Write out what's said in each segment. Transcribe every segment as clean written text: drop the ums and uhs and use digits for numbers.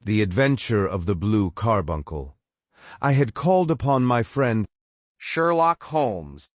The Adventure of the Blue Carbuncle. I had called upon my friend Sherlock Holmes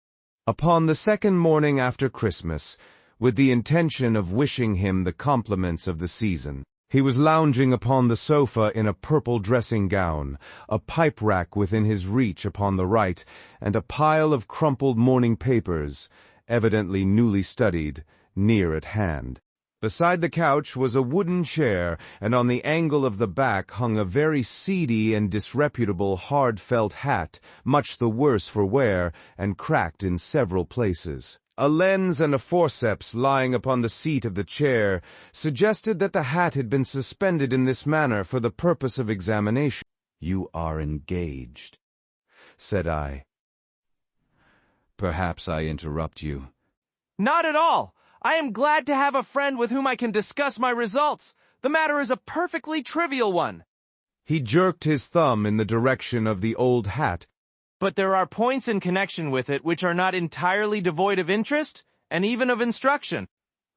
upon the second morning after Christmas, with the intention of wishing him the compliments of the season. He was lounging upon the sofa in a purple dressing gown, a pipe-rack within his reach upon the right, and a pile of crumpled morning papers, evidently newly studied, near at hand. Beside the couch was a wooden chair, and on the angle of the back hung a very seedy and disreputable hard felt hat, much the worse for wear, and cracked in several places. A lens and a forceps lying upon the seat of the chair suggested that the hat had been suspended in this manner for the purpose of examination. "You are engaged," said I. "Perhaps I interrupt you." "Not at all. I am glad to have a friend with whom I can discuss my results. The matter is a perfectly trivial one." He jerked his thumb in the direction of the old hat. "But there are points in connection with it which are not entirely devoid of interest, and even of instruction."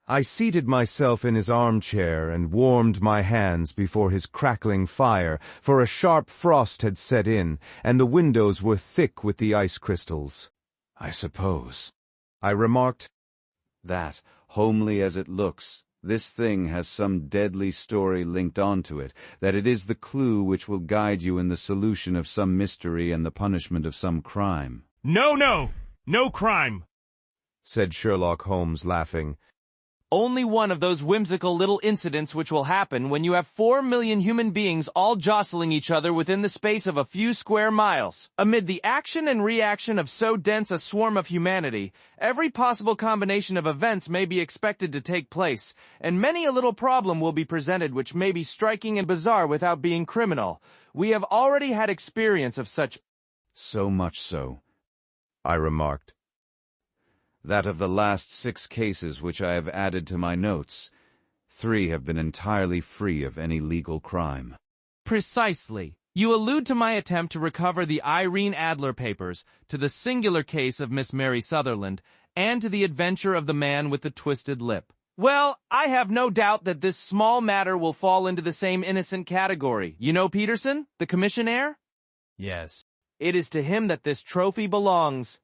I seated myself in his armchair and warmed my hands before his crackling fire, for a sharp frost had set in, and the windows were thick with the ice crystals. "I suppose," I remarked, "that, homely as it looks, this thing has some deadly story linked onto it, that it is the clue which will guide you in the solution of some mystery and the punishment of some crime." No crime," said Sherlock Holmes, laughing. "Only one of those whimsical little incidents which will happen when you have 4 million human beings all jostling each other within the space of a few square miles. Amid the action and reaction of so dense a swarm of humanity, every possible combination of events may be expected to take place, and many a little problem will be presented which may be striking and bizarre without being criminal. We have already had experience of such." "So much so," I remarked, "that of the last 6 cases which I have added to my notes, 3 have been entirely free of any legal crime." "Precisely. You allude to my attempt to recover the Irene Adler papers, to the singular case of Miss Mary Sutherland, and to the adventure of the man with the twisted lip. Well, I have no doubt that this small matter will fall into the same innocent category. You know Peterson, the commissionaire?" "Yes." "It is to him that this trophy belongs."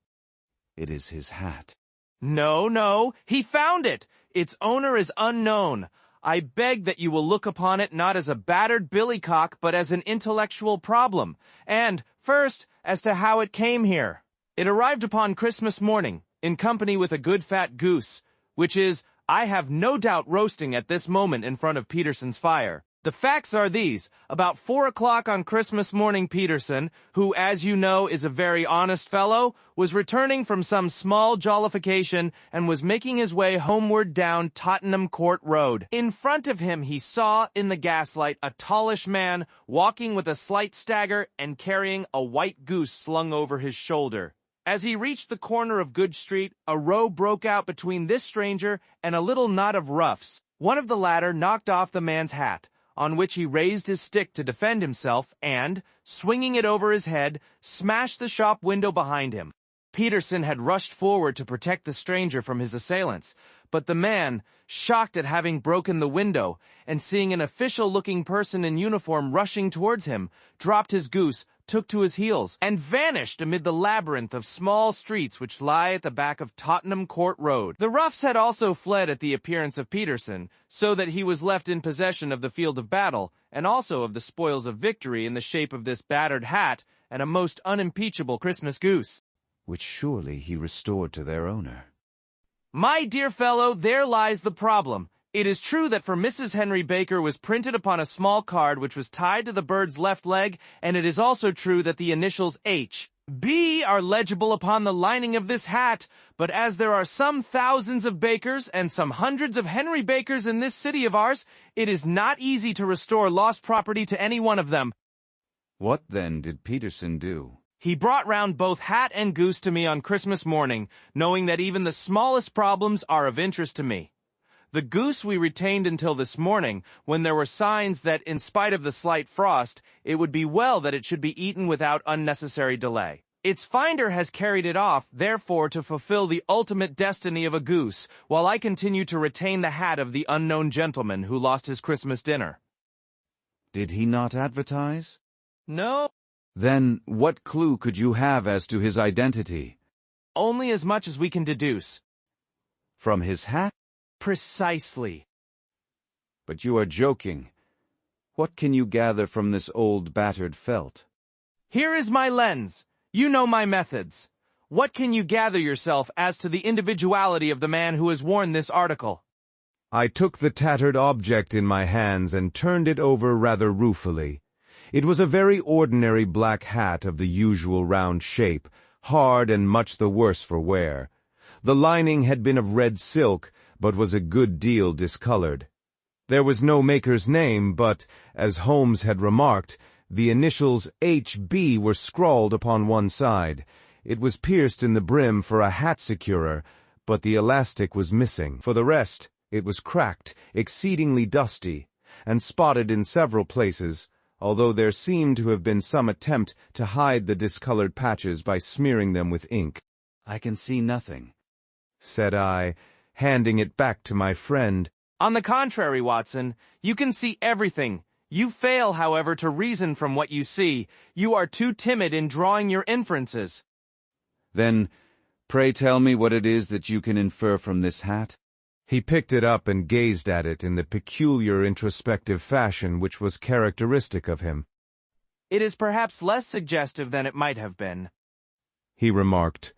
"It is his hat." No, he found it. Its owner is unknown. I beg that you will look upon it not as a battered billycock, but as an intellectual problem. And, first, as to how it came here. It arrived upon Christmas morning, in company with a good fat goose, which is, I have no doubt, roasting at this moment in front of Peterson's fire. The facts are these. About 4 o'clock on Christmas morning, Peterson, who, as you know, is a very honest fellow, was returning from some small jollification and was making his way homeward down Tottenham Court Road. In front of him he saw, in the gaslight, a tallish man walking with a slight stagger and carrying a white goose slung over his shoulder. As he reached the corner of Good Street, a row broke out between this stranger and a little knot of roughs. One of the latter knocked off the man's hat, on which he raised his stick to defend himself and, swinging it over his head, smashed the shop window behind him. Peterson had rushed forward to protect the stranger from his assailants, but the man, shocked at having broken the window, and seeing an official-looking person in uniform rushing towards him, dropped his goose, took to his heels, and vanished amid the labyrinth of small streets which lie at the back of Tottenham Court Road. The roughs had also fled at the appearance of Peterson, so that he was left in possession of the field of battle, and also of the spoils of victory in the shape of this battered hat and a most unimpeachable Christmas goose. "Which surely he restored to their owner." My dear fellow, there lies the problem. It is true that for Mrs. Henry Baker was printed upon a small card which was tied to the bird's left leg, and it is also true that the initials H.B. are legible upon the lining of this hat, but as there are some thousands of Bakers and some hundreds of Henry Bakers in this city of ours, it is not easy to restore lost property to any one of them. What, then, did Peterson do? He brought round both hat and goose to me on Christmas morning, knowing that even the smallest problems are of interest to me. The goose we retained until this morning, when there were signs that, in spite of the slight frost, it would be well that it should be eaten without unnecessary delay. Its finder has carried it off, therefore, to fulfill the ultimate destiny of a goose, while I continue to retain the hat of the unknown gentleman who lost his Christmas dinner. Did he not advertise? No, Then what clue could you have as to his identity? only as much as we can deduce. From his hat? Precisely. But you are joking. What can you gather from this old battered felt? Here is my lens. You know my methods. What can you gather yourself as to the individuality of the man who has worn this article? I took the tattered object in my hands and turned it over rather ruefully. It was a very ordinary black hat of the usual round shape, hard and much the worse for wear. The lining had been of red silk, but was a good deal discolored. There was no maker's name, but, as Holmes had remarked, the initials H.B. were scrawled upon one side. It was pierced in the brim for a hat securer, but the elastic was missing. For the rest, it was cracked, exceedingly dusty, and spotted in several places, although there seemed to have been some attempt to hide the discolored patches by smearing them with ink. I can see nothing, said I, handing it back to my friend. On the contrary, Watson, you can see everything. You fail, however, to reason from what you see. You are too timid in drawing your inferences. Then, pray tell me what it is that you can infer from this hat? He picked it up and gazed at it in the peculiar introspective fashion which was characteristic of him. It is perhaps less suggestive than it might have been, he remarked.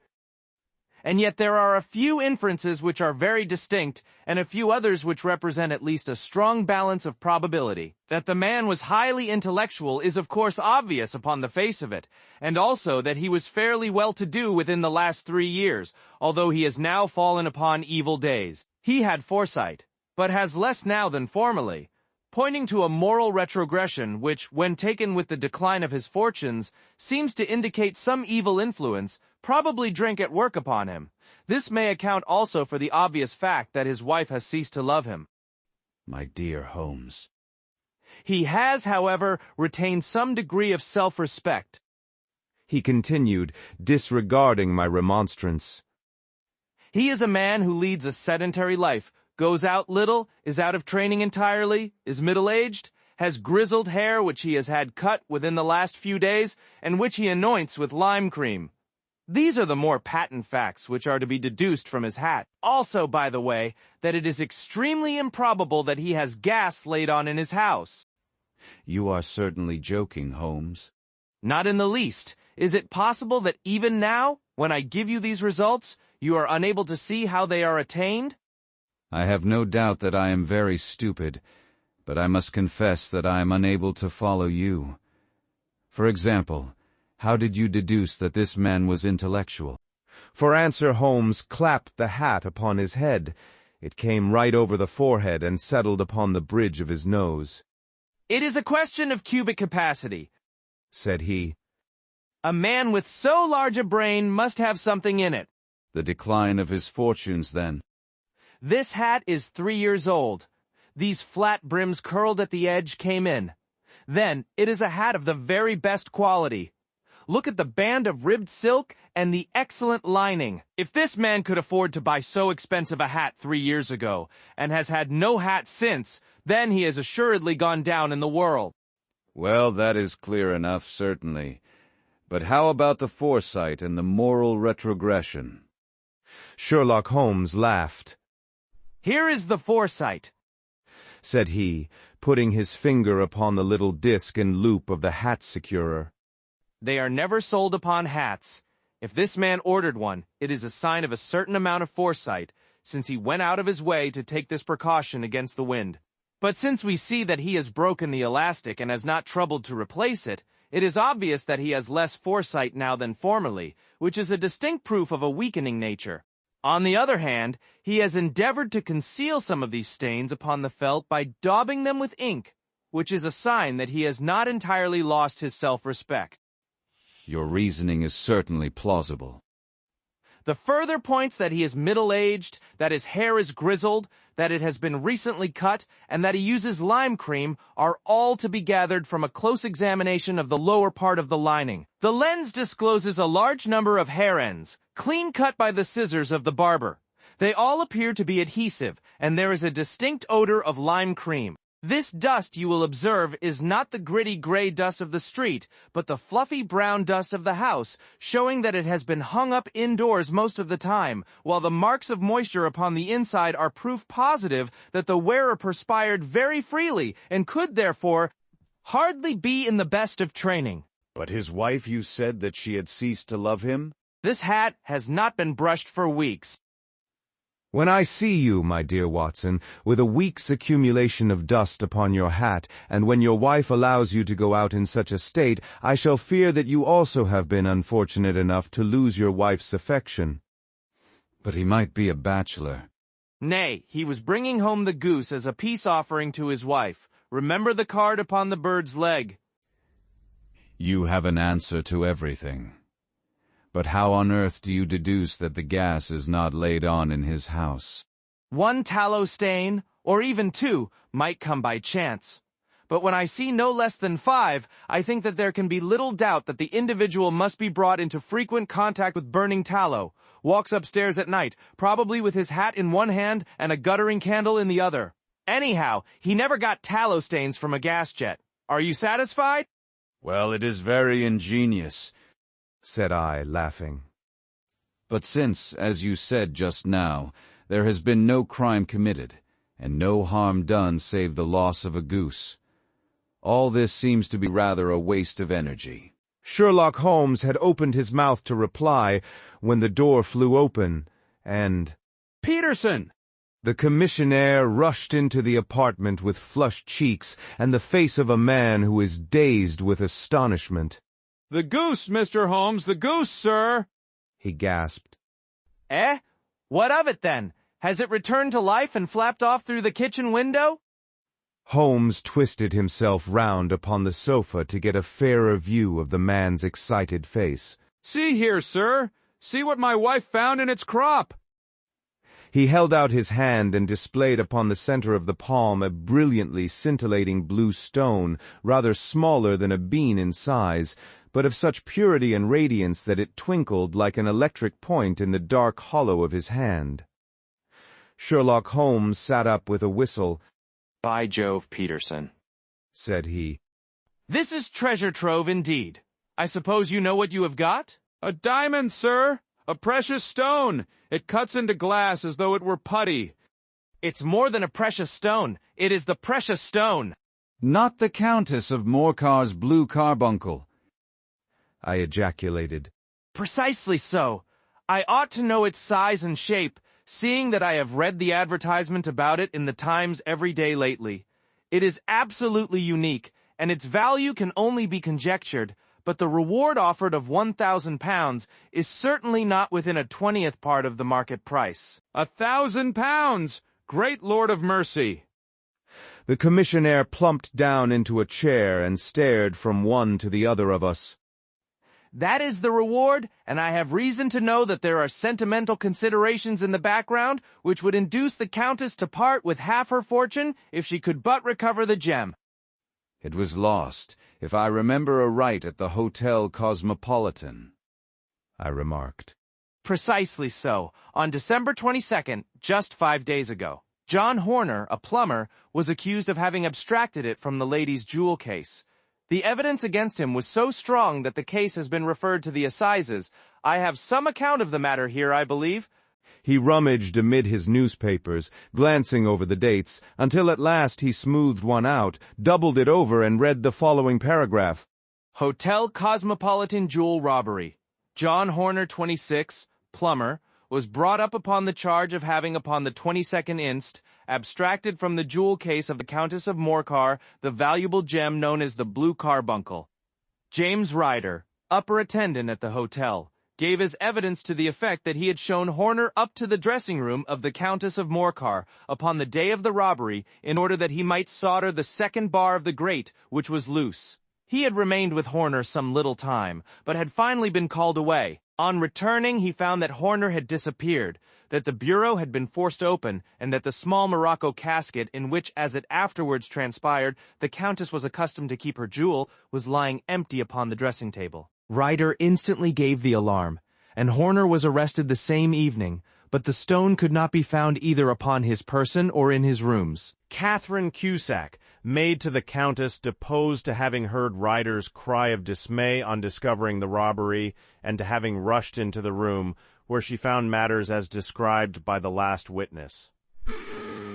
And yet there are a few inferences which are very distinct, and a few others which represent at least a strong balance of probability. That the man was highly intellectual is of course obvious upon the face of it, and also that he was fairly well-to-do within the last 3 years, although he has now fallen upon evil days. He had foresight, but has less now than formerly, pointing to a moral retrogression which, when taken with the decline of his fortunes, seems to indicate some evil influence, probably drink at work upon him. This may account also for the obvious fact that his wife has ceased to love him. My dear Holmes. He has, however, retained some degree of self-respect, he continued, disregarding my remonstrance. He is a man who leads a sedentary life, goes out little, is out of training entirely, is middle-aged, has grizzled hair which he has had cut within the last few days, and which he anoints with lime cream. These are the more patent facts which are to be deduced from his hat. Also, by the way, that it is extremely improbable that he has gas laid on in his house. You are certainly joking, Holmes. Not in the least. Is it possible that even now, when I give you these results, you are unable to see how they are attained? I have no doubt that I am very stupid, but I must confess that I am unable to follow you. For example, how did you deduce that this man was intellectual? For answer, Holmes clapped the hat upon his head. It came right over the forehead and settled upon the bridge of his nose. It is a question of cubic capacity, said he. A man with so large a brain must have something in it. The decline of his fortunes, then. This hat is 3 years old. These flat brims curled at the edge came in. Then, it is a hat of the very best quality. Look at the band of ribbed silk and the excellent lining. If this man could afford to buy so expensive a hat 3 years ago, and has had no hat since, then he has assuredly gone down in the world. Well, that is clear enough, certainly. But how about the foresight and the moral retrogression? Sherlock Holmes laughed. Here is the foresight, said he, putting his finger upon the little disc and loop of the hat securer. They are never sold upon hats. If this man ordered one, it is a sign of a certain amount of foresight, since he went out of his way to take this precaution against the wind. But since we see that he has broken the elastic and has not troubled to replace it, it is obvious that he has less foresight now than formerly, which is a distinct proof of a weakening nature. On the other hand, he has endeavored to conceal some of these stains upon the felt by daubing them with ink, which is a sign that he has not entirely lost his self-respect. Your reasoning is certainly plausible. The further points that he is middle-aged, that his hair is grizzled, that it has been recently cut, and that he uses lime cream are all to be gathered from a close examination of the lower part of the lining. The lens discloses a large number of hair ends, clean cut by the scissors of the barber. They all appear to be adhesive, and there is a distinct odor of lime cream. This dust, you will observe, is not the gritty gray dust of the street, but the fluffy brown dust of the house, showing that it has been hung up indoors most of the time, while the marks of moisture upon the inside are proof positive that the wearer perspired very freely and could, therefore, hardly be in the best of training. But his wife, you said that she had ceased to love him? This hat has not been brushed for weeks. When I see you, my dear Watson, with a week's accumulation of dust upon your hat, and when your wife allows you to go out in such a state, I shall fear that you also have been unfortunate enough to lose your wife's affection. But he might be a bachelor. Nay, he was bringing home the goose as a peace offering to his wife. Remember the card upon the bird's leg. You have an answer to everything. But how on earth do you deduce that the gas is not laid on in his house? One tallow stain, or even two, might come by chance. But when I see no less than 5, I think that there can be little doubt that the individual must be brought into frequent contact with burning tallow, walks upstairs at night, probably with his hat in one hand and a guttering candle in the other. Anyhow, he never got tallow stains from a gas jet. Are you satisfied? Well, it is very ingenious, said I, laughing. But since, as you said just now, there has been no crime committed, and no harm done save the loss of a goose, all this seems to be rather a waste of energy. Sherlock Holmes had opened his mouth to reply when the door flew open, and Peterson! The commissionaire rushed into the apartment with flushed cheeks and the face of a man who is dazed with astonishment. The goose, Mr. Holmes, the goose, sir! He gasped. Eh? What of it, then? Has it returned to life and flapped off through the kitchen window? Holmes twisted himself round upon the sofa to get a fairer view of the man's excited face. See here, sir. See what my wife found in its crop. He held out his hand and displayed upon the center of the palm a brilliantly scintillating blue stone, rather smaller than a bean in size, but of such purity and radiance that it twinkled like an electric point in the dark hollow of his hand. Sherlock Holmes sat up with a whistle. By Jove, Peterson, said he. This is treasure trove indeed. I suppose you know what you have got? A diamond, sir! A precious stone! It cuts into glass as though it were putty. It's more than a precious stone. It is the precious stone. Not the Countess of Morcar's Blue Carbuncle, I ejaculated. Precisely so. I ought to know its size and shape, seeing that I have read the advertisement about it in the Times every day lately. It is absolutely unique, and its value can only be conjectured, but the reward offered of £1,000 is certainly not within a 20th part of the market price. £1,000! Great Lord of mercy! The commissionaire plumped down into a chair and stared from one to the other of us. That is the reward, and I have reason to know that there are sentimental considerations in the background which would induce the Countess to part with half her fortune if she could but recover the gem. It was lost, if I remember aright, at the Hotel Cosmopolitan, I remarked. Precisely so. On December 22nd, just 5 days ago, John Horner, a plumber, was accused of having abstracted it from the lady's jewel case. The evidence against him was so strong that the case has been referred to the assizes. I have some account of the matter here, I believe. He rummaged amid his newspapers, glancing over the dates, until at last he smoothed one out, doubled it over, and read the following paragraph. Hotel Cosmopolitan Jewel Robbery. John Horner, 26, plumber, was brought up upon the charge of having upon the 22nd inst. Abstracted from the jewel case of the Countess of Morcar the valuable gem known as the Blue Carbuncle. James Ryder, upper attendant at the hotel, gave as evidence to the effect that he had shown Horner up to the dressing room of the Countess of Morcar upon the day of the robbery in order that he might solder the second bar of the grate, which was loose. He had remained with Horner some little time, but had finally been called away. On returning, he found that Horner had disappeared, that the bureau had been forced open, and that the small morocco casket in which, as it afterwards transpired, the Countess was accustomed to keep her jewel, was lying empty upon the dressing-table. Ryder instantly gave the alarm, and Horner was arrested the same evening, but the stone could not be found either upon his person or in his rooms. Catherine Cusack, maid to the Countess, deposed to having heard Ryder's cry of dismay on discovering the robbery and to having rushed into the room, where she found matters as described by the last witness.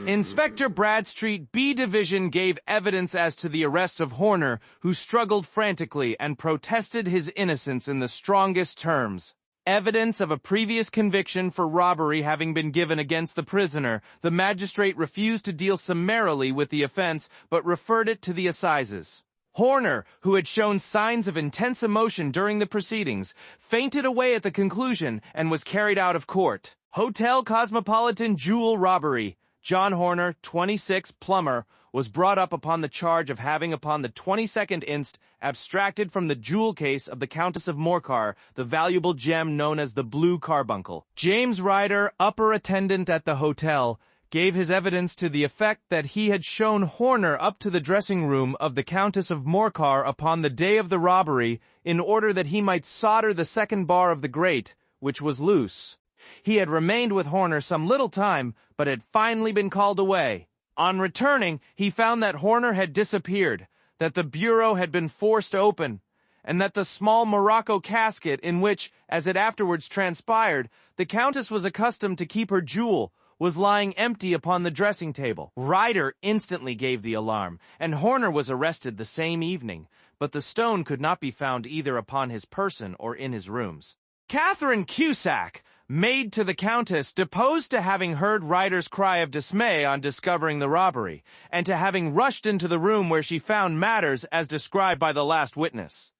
Inspector Bradstreet, B Division, gave evidence as to the arrest of Horner, who struggled frantically and protested his innocence in the strongest terms. Evidence of a previous conviction for robbery having been given against the prisoner, the magistrate refused to deal summarily with the offense, but referred it to the assizes. Horner, who had shown signs of intense emotion during the proceedings, fainted away at the conclusion and was carried out of court. Hotel Cosmopolitan jewel robbery. John Horner, 26, plumber, was brought up upon the charge of having upon the 22nd inst. Abstracted from the jewel case of the Countess of Morcar the valuable gem known as the Blue Carbuncle. James Ryder, upper attendant at the hotel, gave his evidence to the effect that he had shown Horner up to the dressing room of the Countess of Morcar upon the day of the robbery in order that he might solder the second bar of the grate, which was loose. He had remained with Horner some little time, but had finally been called away. On returning, he found that Horner had disappeared, that the bureau had been forced open, and that the small morocco casket in which, as it afterwards transpired, the Countess was accustomed to keep her jewel, was lying empty upon the dressing table. Ryder instantly gave the alarm, and Horner was arrested the same evening, but the stone could not be found either upon his person or in his rooms. Catherine Cusack, maid to the Countess, deposed to having heard Ryder's cry of dismay on discovering the robbery, and to having rushed into the room where she found matters as described by the last witness.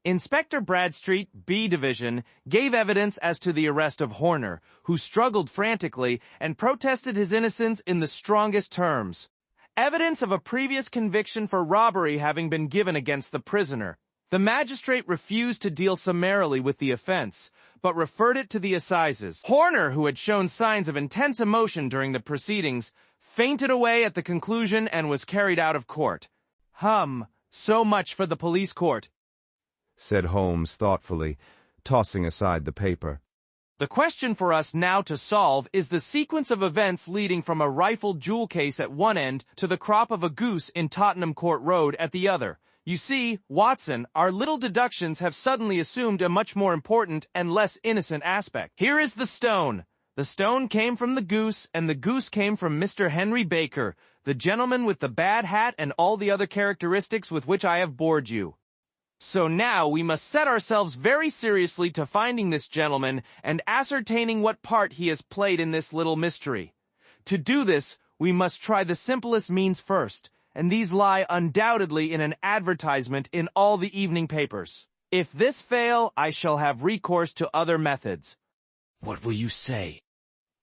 Inspector Bradstreet, B Division, gave evidence as to the arrest of Horner, who struggled frantically and protested his innocence in the strongest terms. Evidence of a previous conviction for robbery having been given against the prisoner. The magistrate refused to deal summarily with the offense, but referred it to the assizes. Horner, who had shown signs of intense emotion during the proceedings, fainted away at the conclusion and was carried out of court. So much for the police court, said Holmes thoughtfully, tossing aside the paper. The question for us now to solve is the sequence of events leading from a rifled jewel case at one end to the crop of a goose in Tottenham Court Road at the other. You see, Watson, our little deductions have suddenly assumed a much more important and less innocent aspect. Here is the stone. The stone came from the goose, and the goose came from Mr. Henry Baker, the gentleman with the bad hat and all the other characteristics with which I have bored you. So now we must set ourselves very seriously to finding this gentleman and ascertaining what part he has played in this little mystery. To do this, we must try the simplest means first, and these lie undoubtedly in an advertisement in all the evening papers. If this fail, I shall have recourse to other methods. What will you say?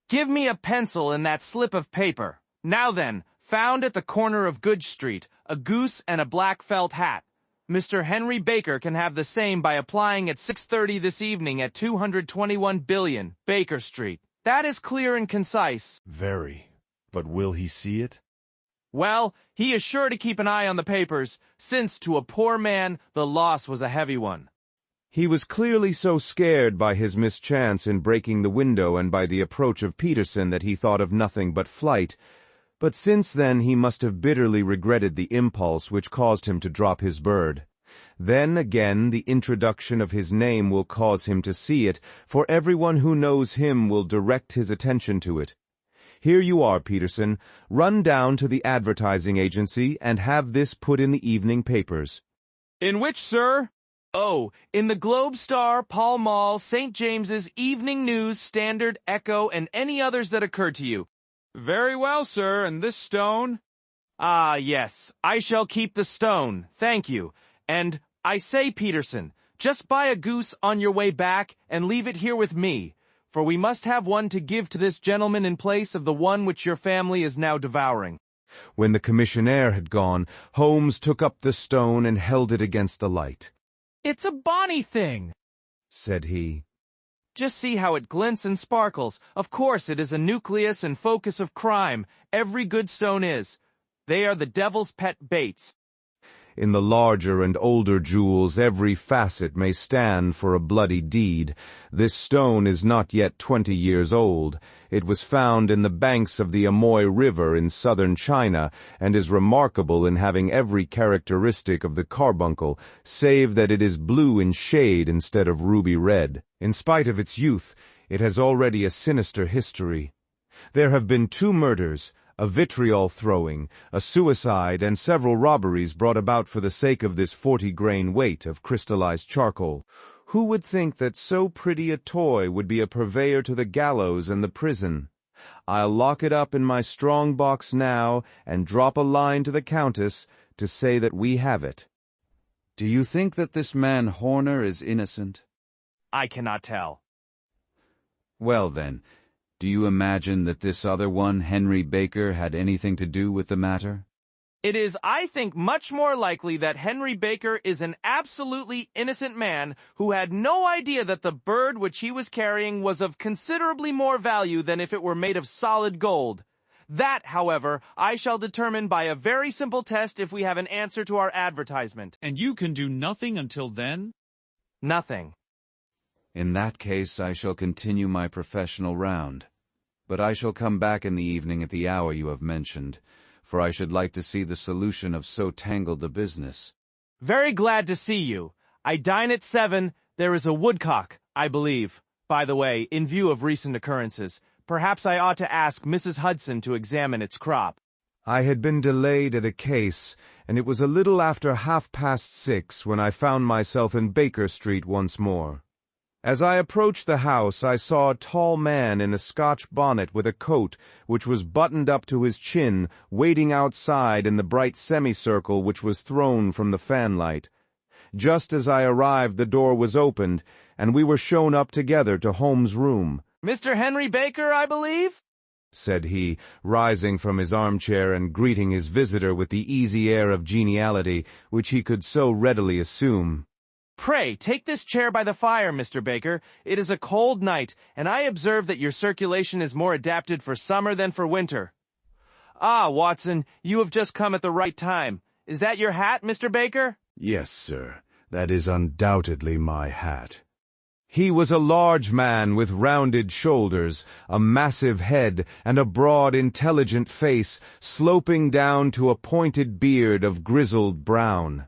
Give me a pencil and that slip of paper. Now then, found at the corner of Goodge Street, a goose and a black felt hat. Mr. Henry Baker can have the same by applying at 6:30 this evening at 221 Billion, Baker Street. That is clear and concise. Very. But will he see it? Well, he is sure to keep an eye on the papers, since to a poor man the loss was a heavy one. He was clearly so scared by his mischance in breaking the window and by the approach of Peterson that he thought of nothing but flight, but since then he must have bitterly regretted the impulse which caused him to drop his bird. Then again the introduction of his name will cause him to see it, for everyone who knows him will direct his attention to it. Here you are, Peterson. Run down to the advertising agency and have this put in the evening papers. In which, sir? Oh, in the Globe Star, Pall Mall, St. James's, Evening News, Standard, Echo, and any others that occur to you. Very well, sir. And this stone? Ah, yes. I shall keep the stone. Thank you. And, I say, Peterson, just buy a goose on your way back and leave it here with me, for we must have one to give to this gentleman in place of the one which your family is now devouring. When the commissionaire had gone, Holmes took up the stone and held it against the light. It's a bonny thing, said he. Just see how it glints and sparkles. Of course it is a nucleus and focus of crime. Every good stone is. They are the devil's pet baits. In the larger and older jewels every facet may stand for a bloody deed. This stone is not yet 20 years old. It was found in the banks of the Amoy River in southern China, and is remarkable in having every characteristic of the carbuncle, save that it is blue in shade instead of ruby red. In spite of its youth, it has already a sinister history. There have been 2 murders, a vitriol throwing, a suicide, and several robberies brought about for the sake of this 40-grain weight of crystallized charcoal. Who would think that so pretty a toy would be a purveyor to the gallows and the prison? I'll lock it up in my strong box now and drop a line to the Countess to say that we have it. Do you think that this man Horner is innocent? I cannot tell. Well then, do you imagine that this other one, Henry Baker, had anything to do with the matter? It is, I think, much more likely that Henry Baker is an absolutely innocent man who had no idea that the bird which he was carrying was of considerably more value than if it were made of solid gold. That, however, I shall determine by a very simple test if we have an answer to our advertisement. And you can do nothing until then? Nothing. In that case, I shall continue my professional round. But I shall come back in the evening at the hour you have mentioned, for I should like to see the solution of so tangled a business. Very glad to see you. I dine at 7. There is a woodcock, I believe. By the way, in view of recent occurrences, perhaps I ought to ask Mrs. Hudson to examine its crop. I had been delayed at a case, and it was a little after 6:30 when I found myself in Baker Street once more. As I approached the house, I saw a tall man in a Scotch bonnet with a coat which was buttoned up to his chin, waiting outside in the bright semicircle which was thrown from the fanlight. Just as I arrived, the door was opened, and we were shown up together to Holmes' room. Mr. Henry Baker, I believe? Said he, rising from his armchair and greeting his visitor with the easy air of geniality which he could so readily assume. Pray, take this chair by the fire, Mr. Baker. It is a cold night, and I observe that your circulation is more adapted for summer than for winter. Ah, Watson, you have just come at the right time. Is that your hat, Mr. Baker? Yes, sir. That is undoubtedly my hat. He was a large man with rounded shoulders, a massive head, and a broad, intelligent face, sloping down to a pointed beard of grizzled brown.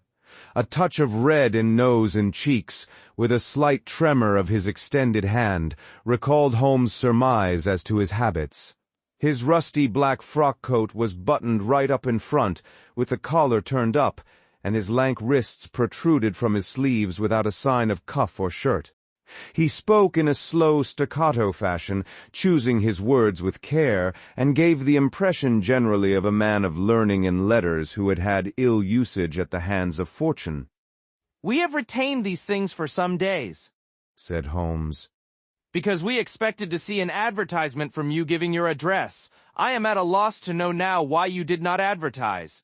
A touch of red in nose and cheeks, with a slight tremor of his extended hand, recalled Holmes' surmise as to his habits. His rusty black frock coat was buttoned right up in front, with the collar turned up, and his lank wrists protruded from his sleeves without a sign of cuff or shirt. He spoke in a slow staccato fashion, choosing his words with care, and gave the impression generally of a man of learning and letters who had had ill usage at the hands of fortune. We have retained these things for some days, said Holmes, because we expected to see an advertisement from you giving your address. I am at a loss to know now why you did not advertise.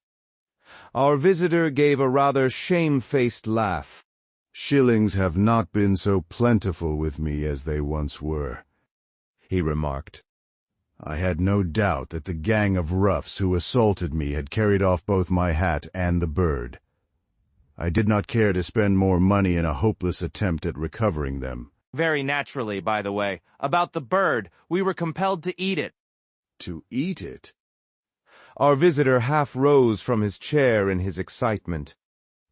Our visitor gave a rather shamefaced laugh. Shillings have not been so plentiful with me as they once were, he remarked. I had no doubt that the gang of roughs who assaulted me had carried off both my hat and the bird. I did not care to spend more money in a hopeless attempt at recovering them. Very naturally, by the way. About the bird, we were compelled to eat it. To eat it? Our visitor half rose from his chair in his excitement.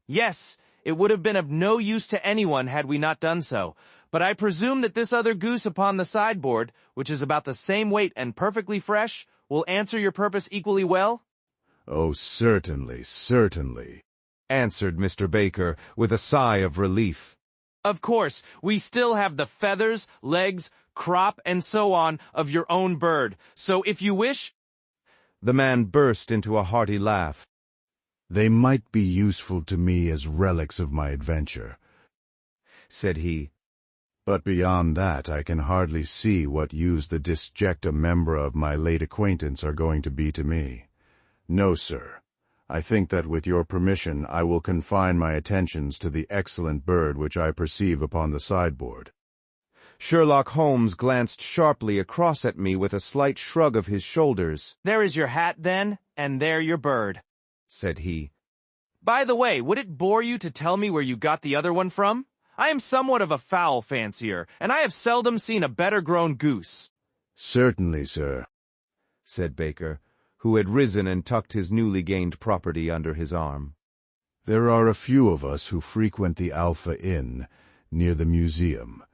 Yes, it would have been of no use to anyone had we not done so, but I presume that this other goose upon the sideboard, which is about the same weight and perfectly fresh, will answer your purpose equally well? Oh, certainly, certainly, answered Mr. Baker with a sigh of relief. Of course, we still have the feathers, legs, crop, and so on of your own bird, so if you wish— The man burst into a hearty laugh. They might be useful to me as relics of my adventure, said he. But beyond that, I can hardly see what use the disjecta membra of my late acquaintance are going to be to me. No, sir. I think that with your permission I will confine my attentions to the excellent bird which I perceive upon the sideboard. Sherlock Holmes glanced sharply across at me with a slight shrug of his shoulders. There is your hat, then, and there your bird, said he. By the way, would it bore you to tell me where you got the other one from? I am somewhat of a fowl fancier, and I have seldom seen a better-grown goose. Certainly, sir, said Baker, who had risen and tucked his newly gained property under his arm. There are a few of us who frequent the Alpha Inn, near the museum.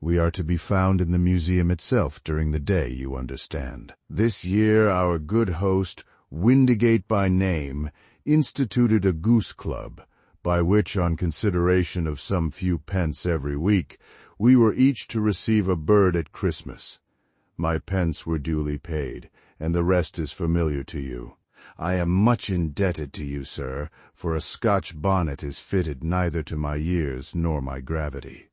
We are to be found in the museum itself during the day, you understand. This year our good host, Windigate by name, instituted a goose club, by which, on consideration of some few pence every week, we were each to receive a bird at Christmas. My pence were duly paid, and the rest is familiar to you. I am much indebted to you, sir, for a Scotch bonnet is fitted neither to my years nor my gravity.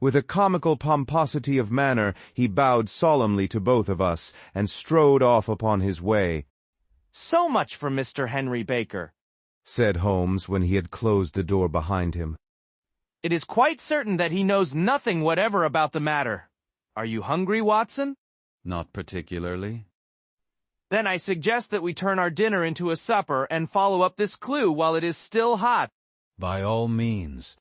With a comical pomposity of manner, he bowed solemnly to both of us, and strode off upon his way. So much for Mr. Henry Baker, said Holmes when he had closed the door behind him. It is quite certain that he knows nothing whatever about the matter. Are you hungry, Watson? Not particularly. Then I suggest that we turn our dinner into a supper and follow up this clue while it is still hot. By all means.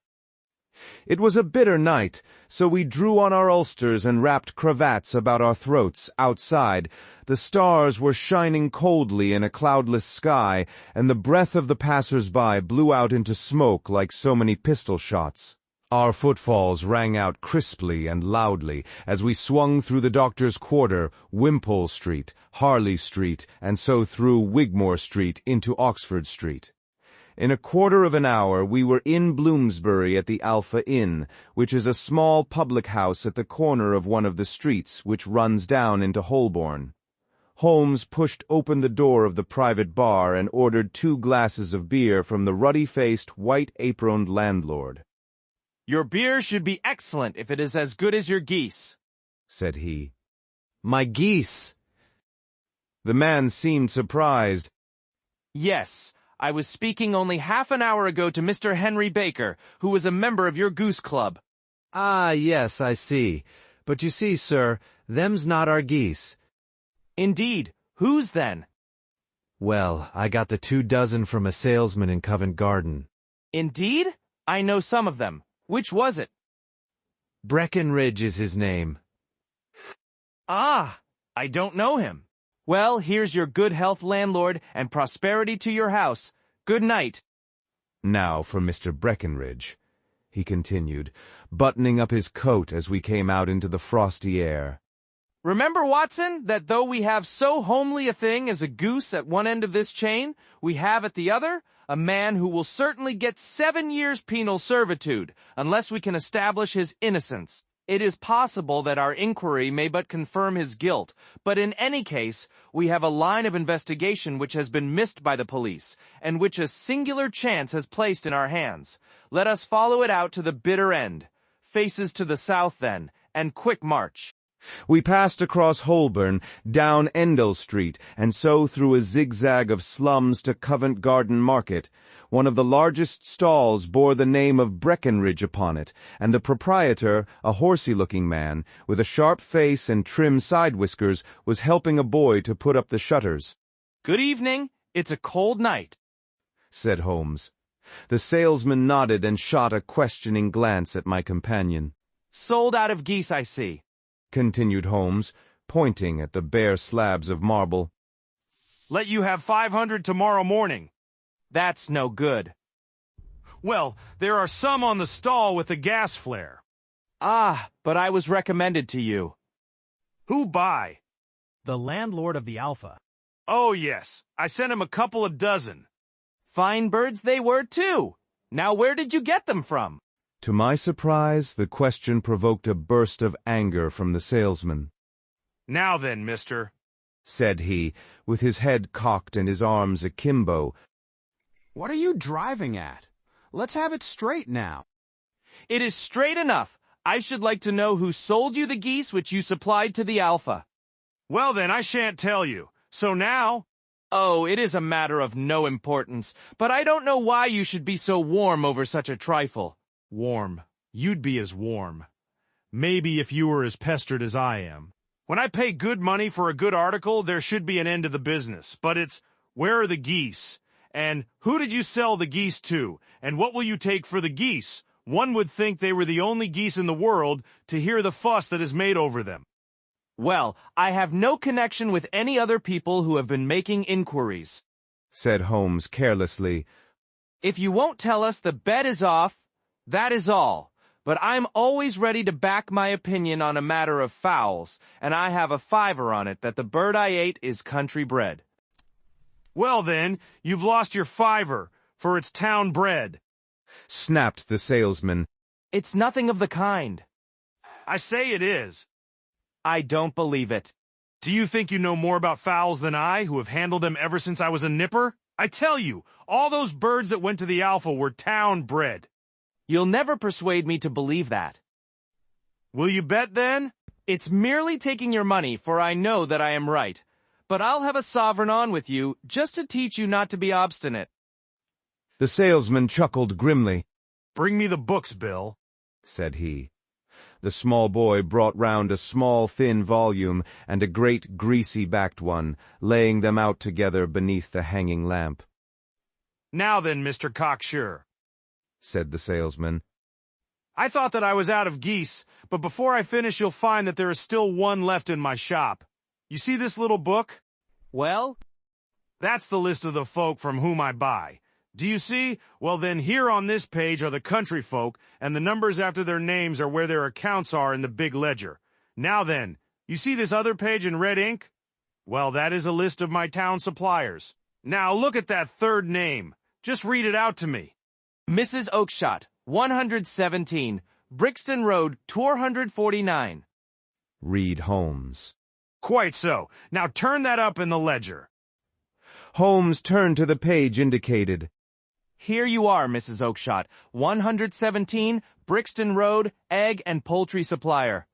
It was a bitter night, so we drew on our ulsters and wrapped cravats about our throats outside. The stars were shining coldly in a cloudless sky, and the breath of the passers-by blew out into smoke like so many pistol shots. Our footfalls rang out crisply and loudly as we swung through the Doctor's Quarter, Wimpole Street, Harley Street, and so through Wigmore Street into Oxford Street. In a quarter of an hour we were in Bloomsbury at the Alpha Inn, which is a small public house at the corner of one of the streets which runs down into Holborn. Holmes pushed open the door of the private bar and ordered 2 glasses of beer from the ruddy-faced, white-aproned landlord. Your beer should be excellent if it is as good as your geese, said he. My geese! The man seemed surprised. Yes, I was speaking only half an hour ago to Mr. Henry Baker, who was a member of your goose club. Ah, yes, I see. But you see, sir, them's not our geese. Indeed, whose then? Well, I got the 2 dozen from a salesman in Covent Garden. Indeed? I know some of them. Which was it? Breckenridge is his name. Ah, I don't know him. Well, here's your good health, landlord, and prosperity to your house. Good night. Now for Mr. Breckenridge, he continued, buttoning up his coat as we came out into the frosty air. Remember, Watson, that though we have so homely a thing as a goose at one end of this chain, we have at the other a man who will certainly get 7 years penal servitude, unless we can establish his innocence. It is possible that our inquiry may but confirm his guilt, but in any case, we have a line of investigation which has been missed by the police, and which a singular chance has placed in our hands. Let us follow it out to the bitter end. Faces to the south, then, and quick march. We passed across Holborn, down Endell Street, and so through a zigzag of slums to Covent Garden Market. One of the largest stalls bore the name of Breckenridge upon it, and the proprietor, a horsey-looking man, with a sharp face and trim side-whiskers, was helping a boy to put up the shutters. Good evening. It's a cold night, said Holmes. The salesman nodded and shot a questioning glance at my companion. Sold out of geese, I see, continued Holmes, pointing at the bare slabs of marble. Let you have 500 tomorrow morning. That's no good. Well, there are some on the stall with a gas flare. Ah, but I was recommended to you. Who by? The landlord of the Alpha. Oh, yes. I sent him a couple of dozen. Fine birds they were, too. Now where did you get them from? To my surprise, the question provoked a burst of anger from the salesman. Now then, mister, said he, with his head cocked and his arms akimbo. What are you driving at? Let's have it straight now. It is straight enough. I should like to know who sold you the geese which you supplied to the Alpha. Well then, I shan't tell you. So now... Oh, it is a matter of no importance, but I don't know why you should be so warm over such a trifle. Warm. You'd be as warm. Maybe if you were as pestered as I am. When I pay good money for a good article, there should be an end to the business. But it's, where are the geese? And who did you sell the geese to? And what will you take for the geese? One would think they were the only geese in the world to hear the fuss that is made over them. Well, I have no connection with any other people who have been making inquiries, said Holmes carelessly. If you won't tell us the bet is off, that is all. But I'm always ready to back my opinion on a matter of fowls, and I have a $5 on it that the bird I ate is country bred. Well then, you've lost your $5, for it's town bred, snapped the salesman. It's nothing of the kind. I say it is. I don't believe it. Do you think you know more about fowls than I, who have handled them ever since I was a nipper? I tell you, all those birds that went to the Alpha were town bred. You'll never persuade me to believe that. Will you bet then? It's merely taking your money, for I know that I am right. But I'll have a sovereign on with you, just to teach you not to be obstinate. The salesman chuckled grimly. Bring me the books, Bill, said he. The small boy brought round a small thin volume and a great greasy-backed one, laying them out together beneath the hanging lamp. Now then, Mr. Cocksure, said the salesman. I thought that I was out of geese, but before I finish you'll find that there is still one left in my shop. You see this little book? Well? That's the list of the folk from whom I buy. Do you see? Well then, here on this page are the country folk, and the numbers after their names are where their accounts are in the big ledger. Now then, you see this other page in red ink? Well, that is a list of my town suppliers. Now look at that third name. Just read it out to me. Mrs. Oakshott, 117, Brixton Road, 249. Read Holmes. Quite so. Now turn that up in the ledger. Holmes turned to the page indicated. Here you are, Mrs. Oakshott, 117, Brixton Road, egg and poultry supplier.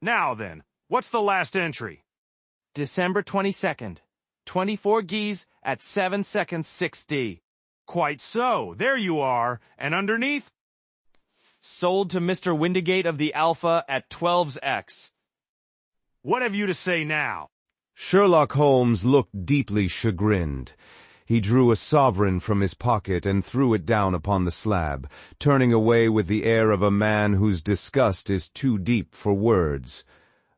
Now then, what's the last entry? December 22nd, 24 geese at 7 seconds 6D. Quite so, there you are, and underneath? Sold to Mr. Windigate of the Alpha at 12's X. What have you to say now? Sherlock Holmes looked deeply chagrined. He drew a sovereign from his pocket and threw it down upon the slab, turning away with the air of a man whose disgust is too deep for words.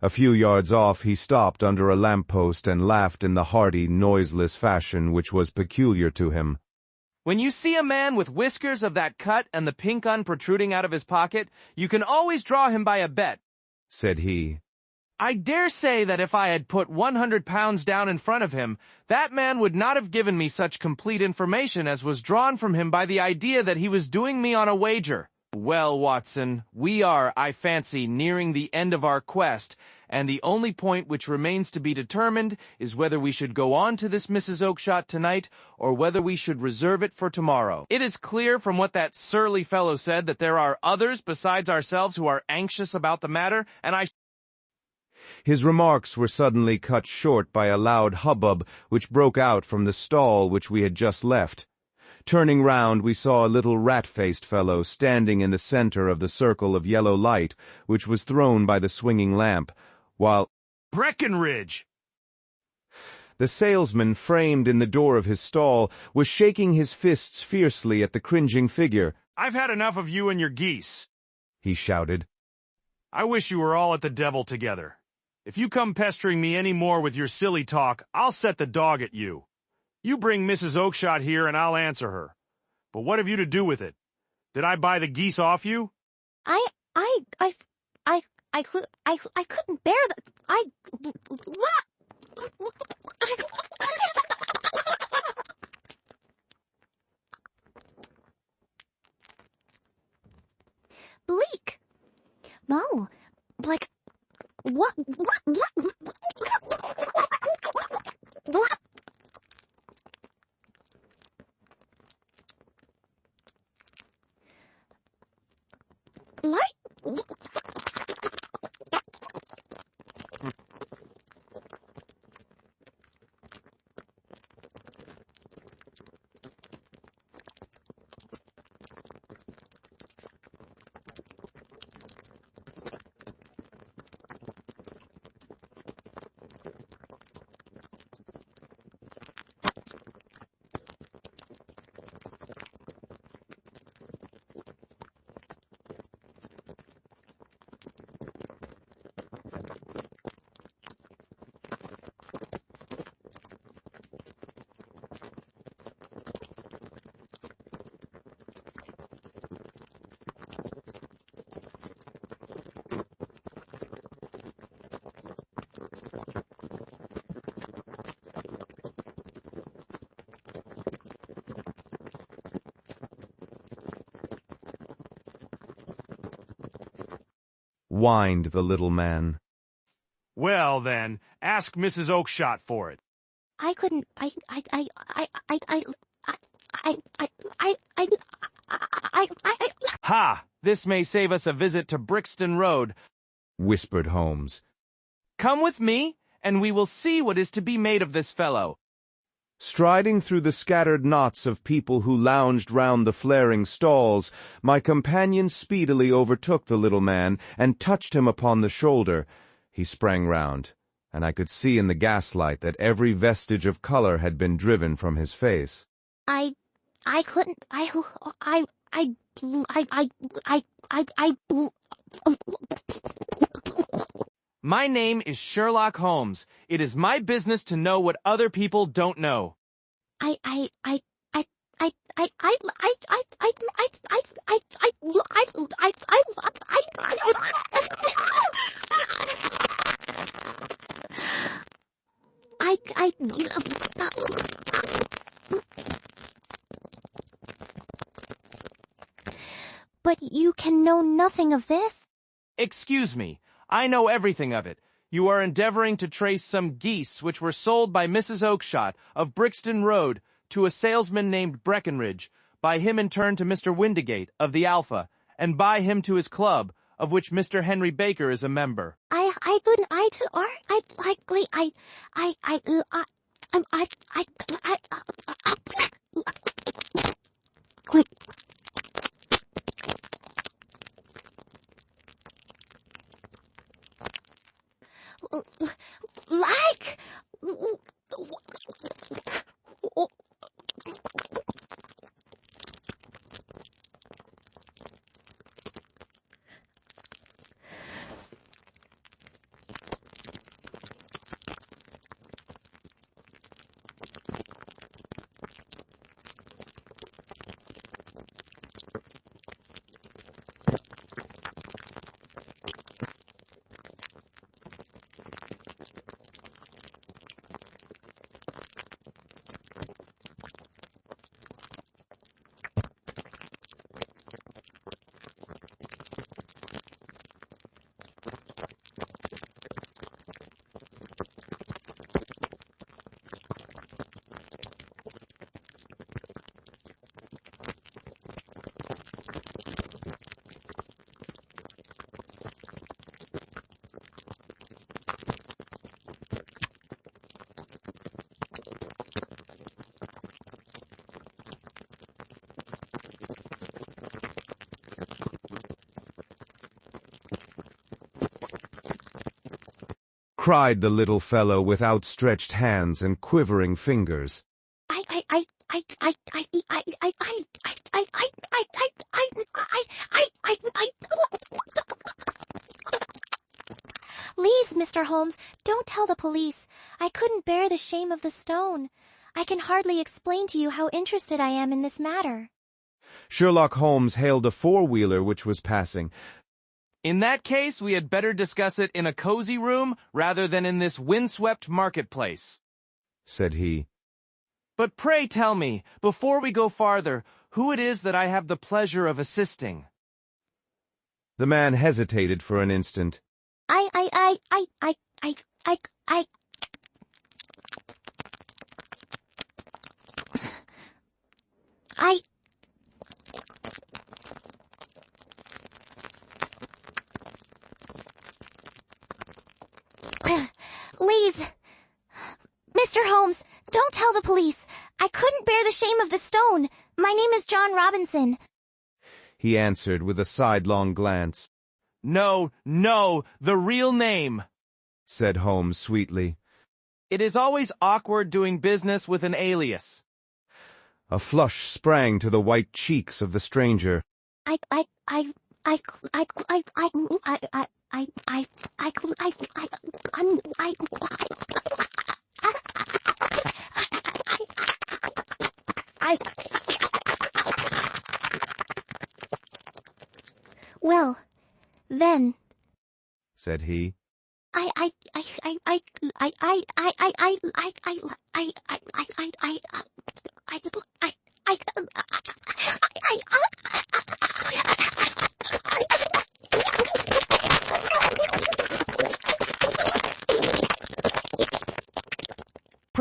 A few yards off he stopped under a lamp-post and laughed in the hearty, noiseless fashion which was peculiar to him. When you see a man with whiskers of that cut and the pink un protruding out of his pocket, you can always draw him by a bet, said he. I dare say that if I had put 100 pounds down in front of him, that man would not have given me such complete information as was drawn from him by the idea that he was doing me on a wager. Well, Watson, we are, I fancy, nearing the end of our quest, and the only point which remains to be determined is whether we should go on to this Mrs. Oakshott tonight, or whether we should reserve it for tomorrow. It is clear from what that surly fellow said that there are others besides ourselves who are anxious about the matter, and His remarks were suddenly cut short by a loud hubbub which broke out from the stall which we had just left. Turning round, we saw a little rat-faced fellow standing in the center of the circle of yellow light which was thrown by the swinging lamp, while Breckenridge! The salesman, framed in the door of his stall, was shaking his fists fiercely at the cringing figure. I've had enough of you and your geese, he shouted. I wish you were all at the devil together. If you come pestering me any more with your silly talk, I'll set the dog at you. You bring Mrs. Oakshott here and I'll answer her. But what have you to do with it? Did I buy the geese off you? I couldn't bear that. Bleak. No, like, what? whined the little man. Well, then, ask Mrs. Oakshott for it. I couldn't, Ha! This may save us a visit to Brixton Road, whispered Holmes. Come with me, and we will see what is to be made of this fellow. Striding through the scattered knots of people who lounged round the flaring stalls, my companion speedily overtook the little man and touched him upon the shoulder. He sprang round, and I could see in the gaslight that every vestige of color had been driven from his face. My name is Sherlock Holmes. It is my business to know what other people don't know. But you can know nothing of this? Excuse me. I know everything of it. You are endeavoring to trace some geese which were sold by Mrs. Oakshott of Brixton Road to a salesman named Breckenridge, by him in turn to Mr. Windigate of the Alpha, and by him to his club, of which Mr. Henry Baker is a member. Cried the little fellow with outstretched hands and quivering fingers. Please, Mr. Holmes, don't tell the police. I couldn't bear the shame of the stone. I can hardly explain to you how interested I am in this matter. Sherlock Holmes hailed a four-wheeler which was passing. In that case, we had better discuss it in a cozy room rather than in this windswept marketplace, said he. But pray tell me, before we go farther, who it is that I have the pleasure of assisting. The man hesitated for an instant. Please, Mr. Holmes, don't tell the police. I couldn't bear the shame of the stone. My name is John Robinson, he answered with a sidelong glance. No, the real name, said Holmes sweetly. It is always awkward doing business with an alias. A flush sprang to the white cheeks of the stranger. Well, then, said he.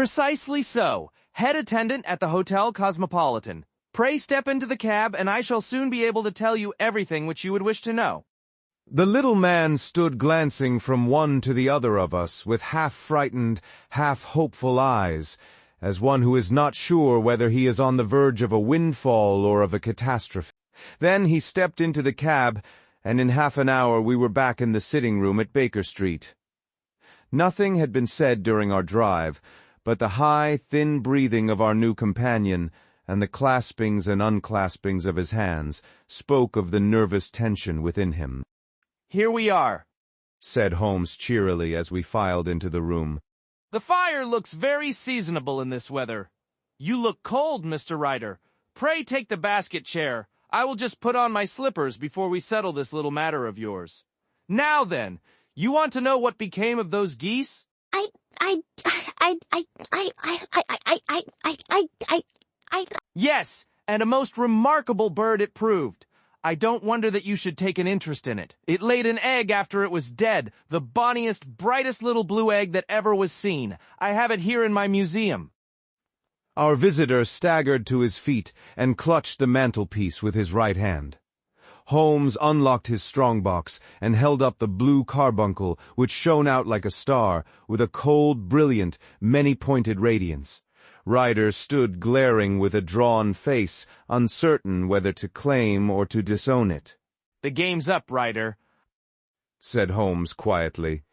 Precisely so. Head attendant at the Hotel Cosmopolitan. Pray step into the cab, and I shall soon be able to tell you everything which you would wish to know. The little man stood glancing from one to the other of us with half-frightened, half-hopeful eyes, as one who is not sure whether he is on the verge of a windfall or of a catastrophe. Then he stepped into the cab, and in half an hour we were back in the sitting-room at Baker Street. Nothing had been said during our drive, but the high, thin breathing of our new companion, and the claspings and unclaspings of his hands, spoke of the nervous tension within him. "Here we are," said Holmes cheerily as we filed into the room. "The fire looks very seasonable in this weather. You look cold, Mr. Ryder. Pray take the basket chair. I will just put on my slippers before we settle this little matter of yours. Now then, you want to know what became of those geese?" "Yes, and a most remarkable bird it proved. I don't wonder that you should take an interest in it. It laid an egg after it was dead, the bonniest, brightest little blue egg that ever was seen. I have it here in my museum." Our visitor staggered to his feet and clutched the mantelpiece with his right hand. Holmes unlocked his strongbox and held up the Blue Carbuncle, which shone out like a star, with a cold, brilliant, many-pointed radiance. Ryder stood glaring with a drawn face, uncertain whether to claim or to disown it. "The game's up, Ryder," said Holmes quietly.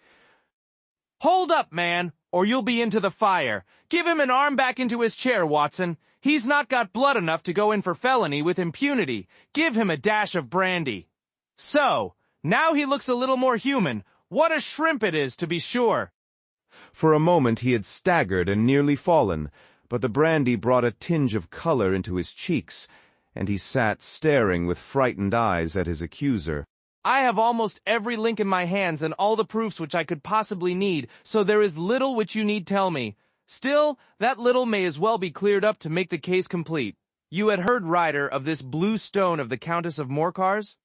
"Hold up, man, or you'll be into the fire. Give him an arm back into his chair, Watson. He's not got blood enough to go in for felony with impunity. Give him a dash of brandy. So, now he looks a little more human. What a shrimp it is, to be sure." For a moment he had staggered and nearly fallen, but the brandy brought a tinge of color into his cheeks, and he sat staring with frightened eyes at his accuser. "I have almost every link in my hands and all the proofs which I could possibly need, so there is little which you need tell me. Still, that little may as well be cleared up to make the case complete. You had heard, Ryder, of this blue stone of the Countess of Morcar's?"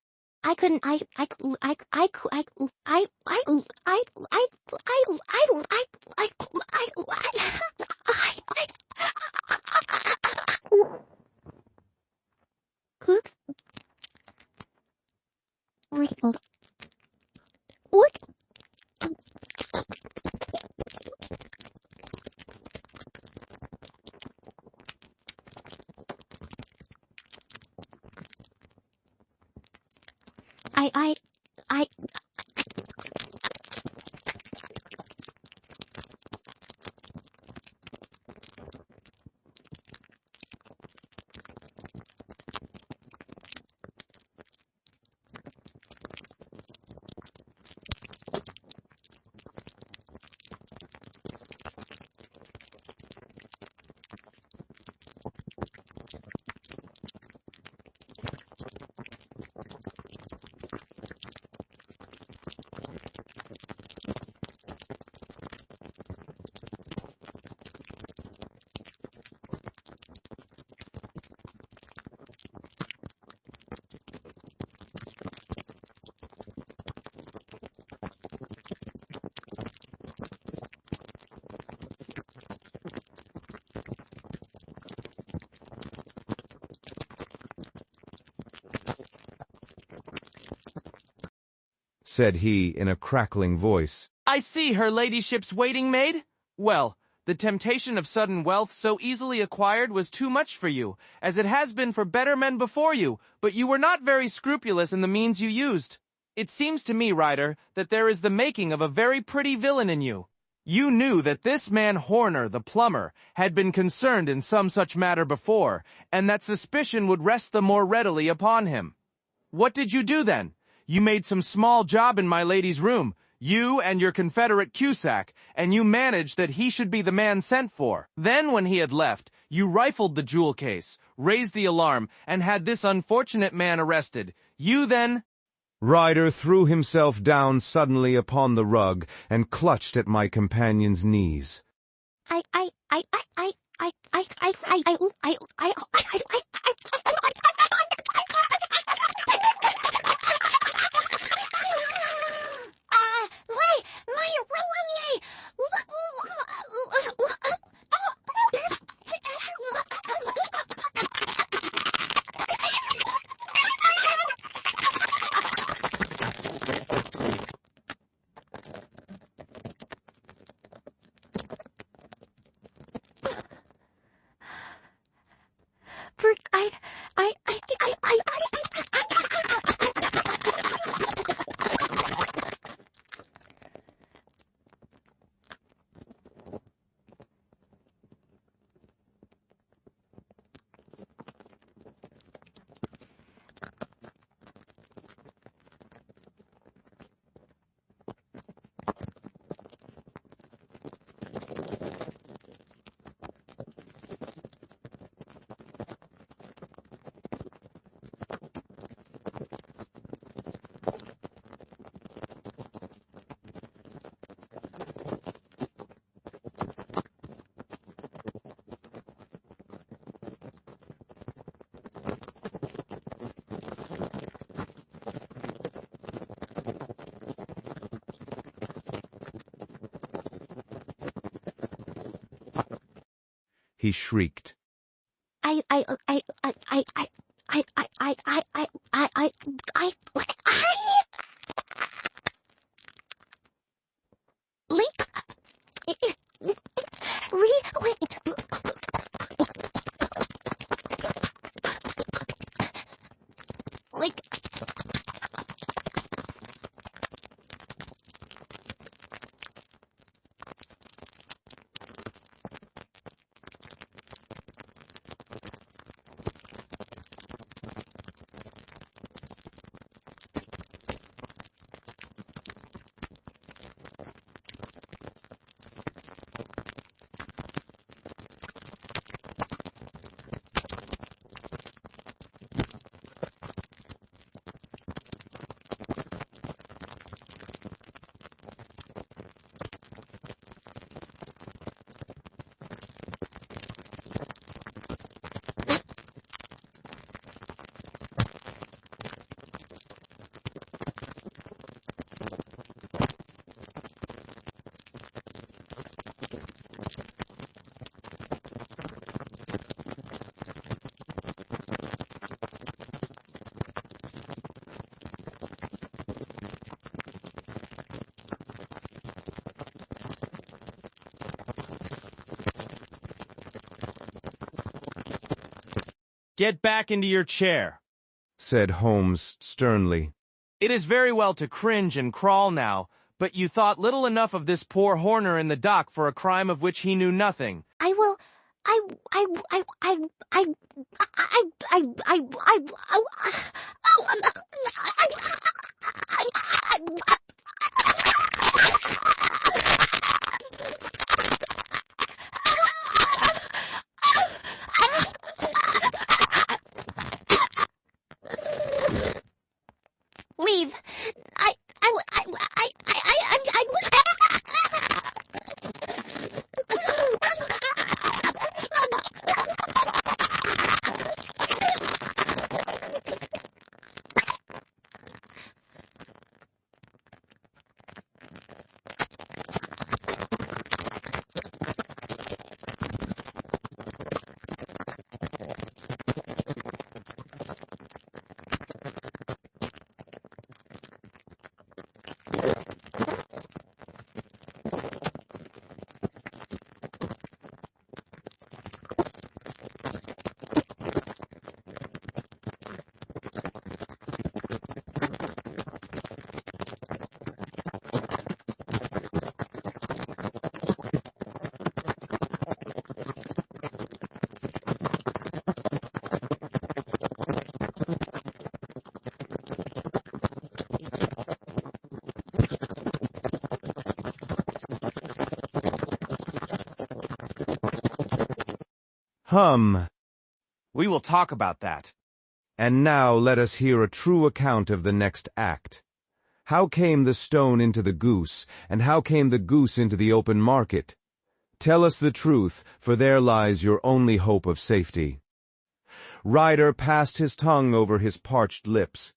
said he in a crackling voice. "I see her ladyship's waiting maid? Well, the temptation of sudden wealth so easily acquired was too much for you, as it has been for better men before you, but you were not very scrupulous in the means you used. It seems to me, Ryder, that there is the making of a very pretty villain in you. You knew that this man Horner, the plumber, had been concerned in some such matter before, and that suspicion would rest the more readily upon him. What did you do then? You made some small job in my lady's room, you and your confederate Cusack, and you managed that he should be the man sent for. Then, when he had left, you rifled the jewel case, raised the alarm, and had this unfortunate man arrested. You then—" Ryder threw himself down suddenly upon the rug and clutched at my companion's knees. he shrieked. Get back into your chair, said Holmes sternly. It is very well to cringe and crawl now, but you thought little enough of this poor Horner in the dock for a crime of which he knew nothing. Leave. Hum. We will talk about that. And now let us hear a true account of the next act. How came the stone into the goose, and how came the goose into the open market? Tell us the truth, for there lies your only hope of safety. Ryder passed his tongue over his parched lips.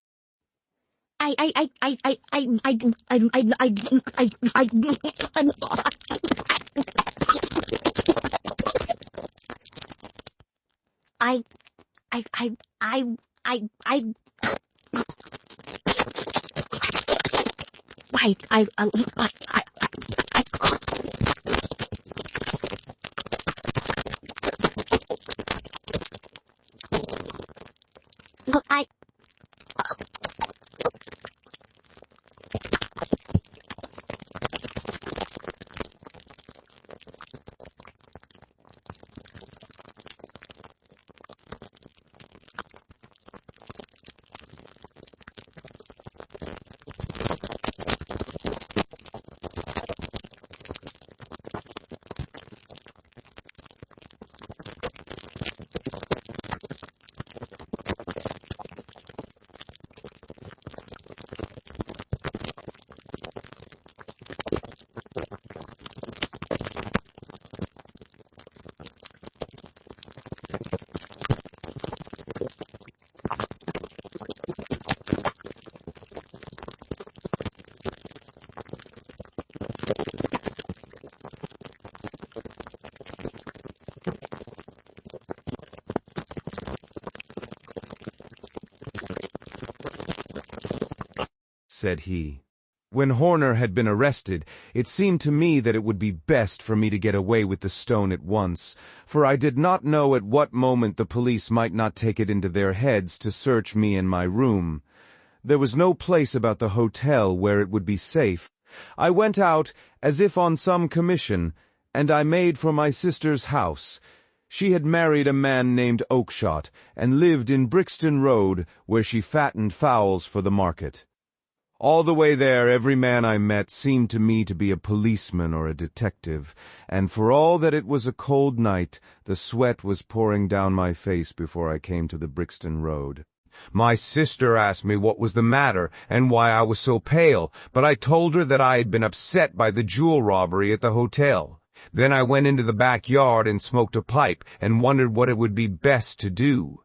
said he. When Horner had been arrested, it seemed to me that it would be best for me to get away with the stone at once, for I did not know at what moment the police might not take it into their heads to search me in my room. There was no place about the hotel where it would be safe. I went out as if on some commission, and I made for my sister's house. She had married a man named Oakshott, and lived in Brixton Road, where she fattened fowls for the market. All the way there, every man I met seemed to me to be a policeman or a detective, and for all that it was a cold night, the sweat was pouring down my face before I came to the Brixton Road. My sister asked me what was the matter and why I was so pale, but I told her that I had been upset by the jewel robbery at the hotel. Then I went into the backyard and smoked a pipe and wondered what it would be best to do.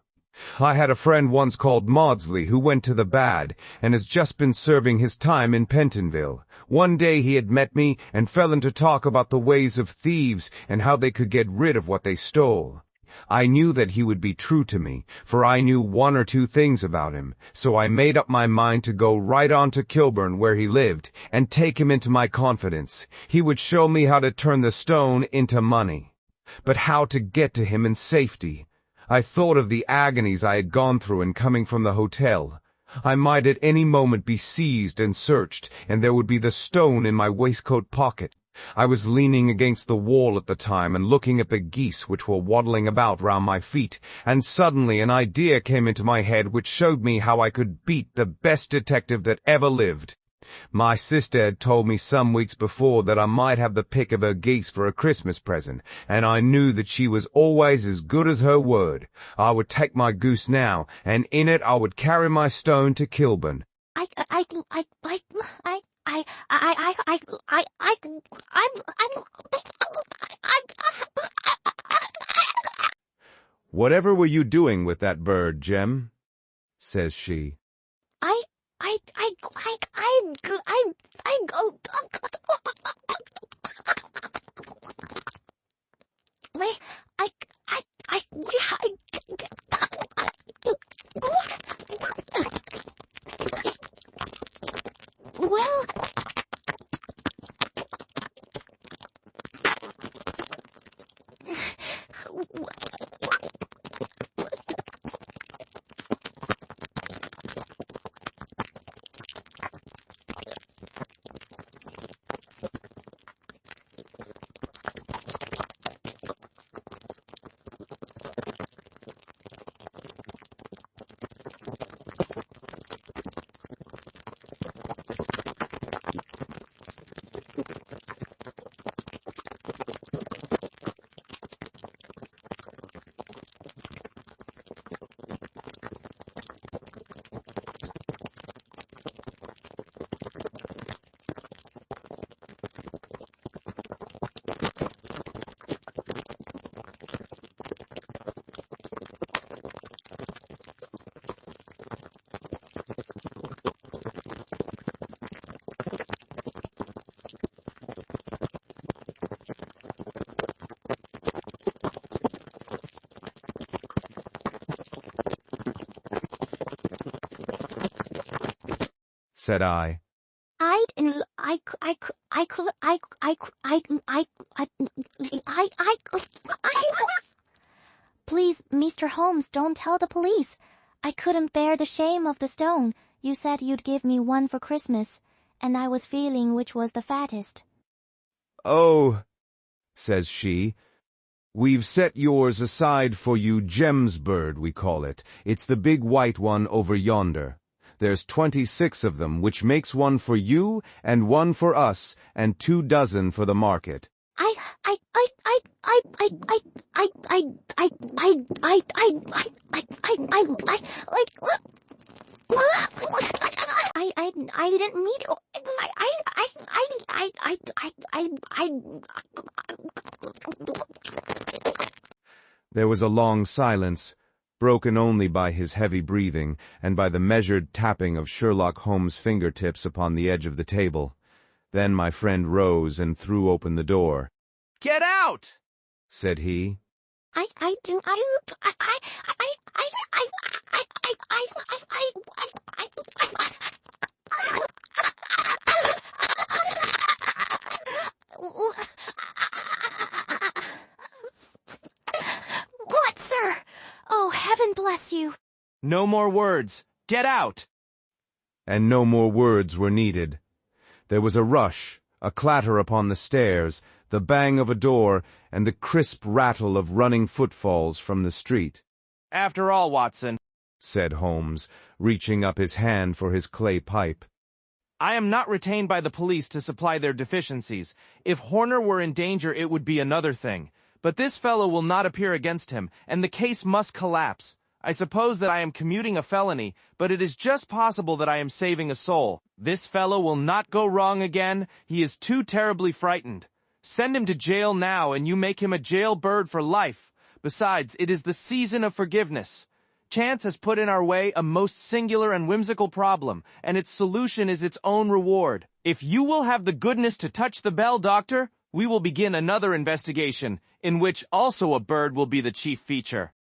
I had a friend once called Maudsley who went to the bad and has just been serving his time in Pentonville. One day he had met me and fell into talk about the ways of thieves and how they could get rid of what they stole. I knew that he would be true to me, for I knew one or two things about him, so I made up my mind to go right on to Kilburn where he lived and take him into my confidence. He would show me how to turn the stone into money. But how to get to him in safety? I thought of the agonies I had gone through in coming from the hotel. I might at any moment be seized and searched, and there would be the stone in my waistcoat pocket. I was leaning against the wall at the time and looking at the geese which were waddling about round my feet, and suddenly an idea came into my head which showed me how I could beat the best detective that ever lived. My sister had told me some weeks before that I might have the pick of her geese for a Christmas present, and I knew that she was always as good as her word. I would take my goose now, and in it I would carry my stone to Kilburn. Whatever were you doing with that bird, Jem? Says she. Said I. Please, Mr. Holmes, don't tell the police. I couldn't bear the shame of the stone. You said you'd give me one for Christmas, and I was feeling which was the fattest. Oh, says she, we've set yours aside for you, Jem's bird, we call it. It's the big white one over yonder. There's 26 of them, which makes one for you and one for us, and 24 for the market. I didn't mean to. There was a long silence, broken only by his heavy breathing and by the measured tapping of Sherlock Holmes' fingertips upon the edge of the table. Then my friend rose and threw open the door. "Get out!" said he. you. No more words. Get out! And no more words were needed. There was a rush, a clatter upon the stairs, the bang of a door, and the crisp rattle of running footfalls from the street. After all, Watson, said Holmes, reaching up his hand for his clay pipe, I am not retained by the police to supply their deficiencies. If Horner were in danger, it would be another thing. But this fellow will not appear against him, and the case must collapse. I suppose that I am commuting a felony, but it is just possible that I am saving a soul. This fellow will not go wrong again. He is too terribly frightened. Send him to jail now, and you make him a jailbird for life. Besides, it is the season of forgiveness. Chance has put in our way a most singular and whimsical problem, and its solution is its own reward. If you will have the goodness to touch the bell, Doctor, we will begin another investigation, in which also a bird will be the chief feature.